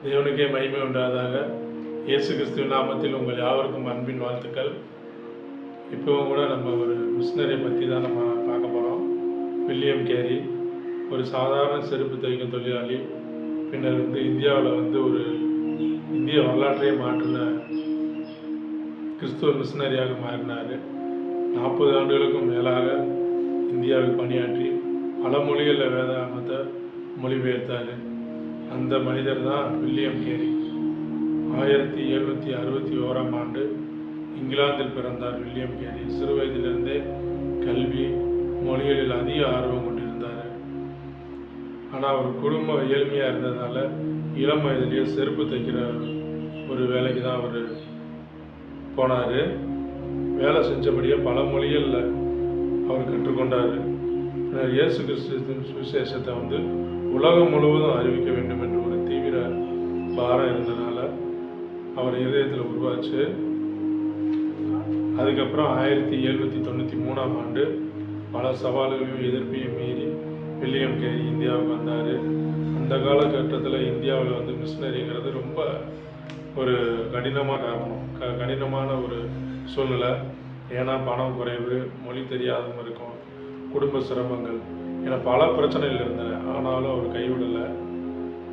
தேவனுக்கே மகிமை உண்டாதாக. இயேசு கிறிஸ்துவின் நாமத்தில் உங்கள் யாவருக்கும் அன்பின் வாழ்த்துக்கள். இப்போவும் கூட நம்ம ஒரு மிஷினரியை பற்றி தான் நம்ம பார்க்க போகிறோம். வில்லியம் கேரி ஒரு சாதாரண செருப்பு தைக்கும் தொழிலாளி. பின்னர் இந்தியாவில் ஒரு இந்திய வரலாற்றையே மாற்றின கிறிஸ்துவ மிஷினரியாக மாறினார். 40 ஆண்டுகளுக்கும் மேலாக இந்தியாவில் பணியாற்றி பல மொழிகளில் வேதாகமத்தை மொழிபெயர்த்தார். அந்த மனிதர் தான் வில்லியம் கேரி. 1761ஆம் ஆண்டு இங்கிலாந்தில் பிறந்தார் வில்லியம் கேரி. சிறு வயதிலிருந்தே கல்வி மொழிகளில் அதிக ஆர்வம் கொண்டிருந்தார். ஆனால் அவர் குடும்பம் ஏழ்மையாக இருந்ததால் இளம் வயதிலேயே செருப்பு தைக்கிற ஒரு வேலைக்கு தான் அவர் போனார். வேலை செஞ்சபடியே பல மொழிகளில் அவர் கற்றுக்கொண்டார். இயேசு கிறிஸ்துவின் சுவிசேஷத்தை உலகம் முழுவதும் அறிவிக்க வேண்டும் என்று ஒரு தீவிர பாரம் இருந்தனால அவர் இதயத்தில் உருவாச்சு. அதுக்கப்புறம் 1793ஆம் ஆண்டு பல சவால்களையும் எதிர்ப்பையும் மீறி வில்லியம் கேரி இந்தியாவுக்கு வந்தார். அந்த காலகட்டத்தில் இந்தியாவில் மிஷினரிங்கிறது ரொம்ப ஒரு கடினமான ஒரு சூழ்நிலை. ஏன்னா பணம் குறைவு, மொழி தெரியாதவங்க இருக்கும், குடும்ப சிரமங்கள் என பல பிரச்சனைகள் இருந்தன. ஆனாலும் அவர் கைவிடலை.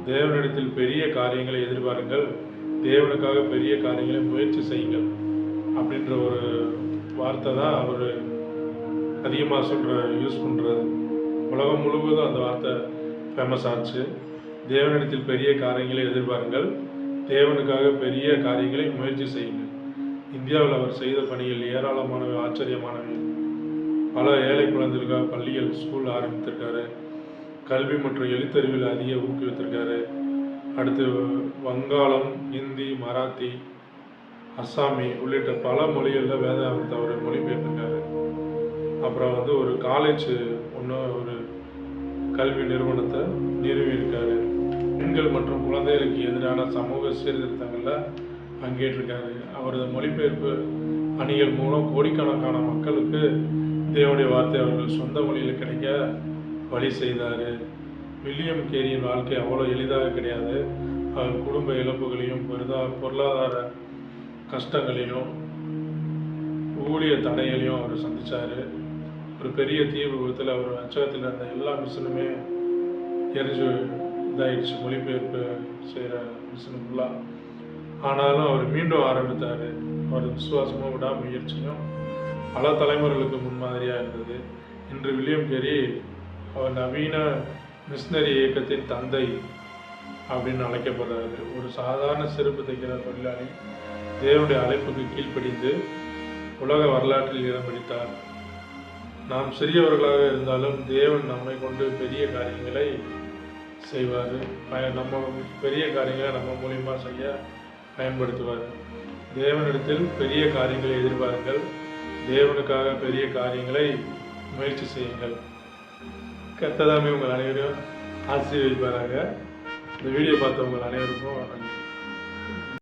தேவனிடத்தில் பெரிய காரியங்களை எதிர்பாருங்கள், தேவனுக்காக பெரிய காரியங்களை முயற்சி செய்யுங்கள் அப்படின்ற ஒரு வார்த்தை தான் அவர் அதிகமாக யூஸ் பண்ணுறது. உலகம் முழுவதும் அந்த வார்த்தை ஃபேமஸ் ஆச்சு. தேவனிடத்தில் பெரிய காரியங்களை எதிர்பாருங்கள், தேவனுக்காக பெரிய காரியங்களை முயற்சி செய்யுங்கள். இந்தியாவில் அவர் செய்த பணிகள் ஏராளமானவை, ஆச்சரியமானவை. பல ஏழை குழந்தைகளுக்காக பள்ளிகள், ஸ்கூல் ஆரம்பித்திருக்காரு. கல்வி மற்றும் எழுத்தறிவில் அதிக ஊக்குவித்திருக்காரு. அடுத்து வங்காளம், ஹிந்தி, மராத்தி, அஸ்ஸாமி உள்ளிட்ட பல மொழிகளில் வேதாகமத்தை அவர் மொழிபெயர்த்திருக்காரு. அப்புறம் ஒரு காலேஜ் ஒரு கல்வி நிறுவனத்தை நிறுவியிருக்காரு. பெண்கள் மற்றும் குழந்தைகளுக்கு எதிரான சமூக சீர்திருத்தங்களில் பங்கேற்றிருக்காரு. அவரது மொழிபெயர்ப்பு அணிகள் மூலம் கோடிக்கணக்கான மக்களுக்கு தேவனுடைய வார்த்தை அவர்கள் சொந்த மொழியில் கிடைக்க வழி செய்தார். வில்லியம் கேரியின் வாழ்க்கை அவ்வளோ எளிதாக கிடையாது. அவர் குடும்ப இழப்புகளையும் பொருளாதார கஷ்டங்களையும் ஊழிய தடைகளையும் அவர் சந்தித்தார். ஒரு பெரிய தீ விபத்தில் அவர் அச்சகத்தில் இருந்த எல்லா மிஷினுமே எரிஞ்சு இதாகிடுச்சு, மொழிபெயர்ப்பு செய்கிற மிஷினு ஃபுல்லாக. ஆனாலும் அவர் மீண்டும் ஆரம்பித்தார். அவர் விசுவாசமும் விடாமுயற்சியும் பல தலைமுறைகளுக்கு முன்மாதிரியாக இருந்தது. இன்று வில்லியம் கேரி அவர் நவீன மிஷினரி இயக்கத்தின் தந்தை அப்படின்னு அழைக்கப்படுறாரு. ஒரு சாதாரண செருப்பு தைக்கிற தொழிலாளி தேவனுடைய அழைப்புக்கு கீழ்ப்படிந்து உலக வரலாற்றில் இடம் பிடித்தார். நாம் சிறியவர்களாக இருந்தாலும் தேவன் நம்மை கொண்டு பெரிய காரியங்களை செய்வார். நம்ம பெரிய காரியங்களை நம்ம மூலியமாக செய்ய பயன்படுத்துவார். தேவனிடத்தில் பெரிய காரியங்களை எதிர்பாருங்கள், தேவனுக்காக பெரிய காரியங்களை முயற்சி செய்யுங்கள். கர்த்தர் தாமே உங்கள் அனைவரையும் ஆசீர்வதிப்பாராக. இந்த வீடியோ பார்த்த உங்கள் அனைவருக்கும் நன்றி.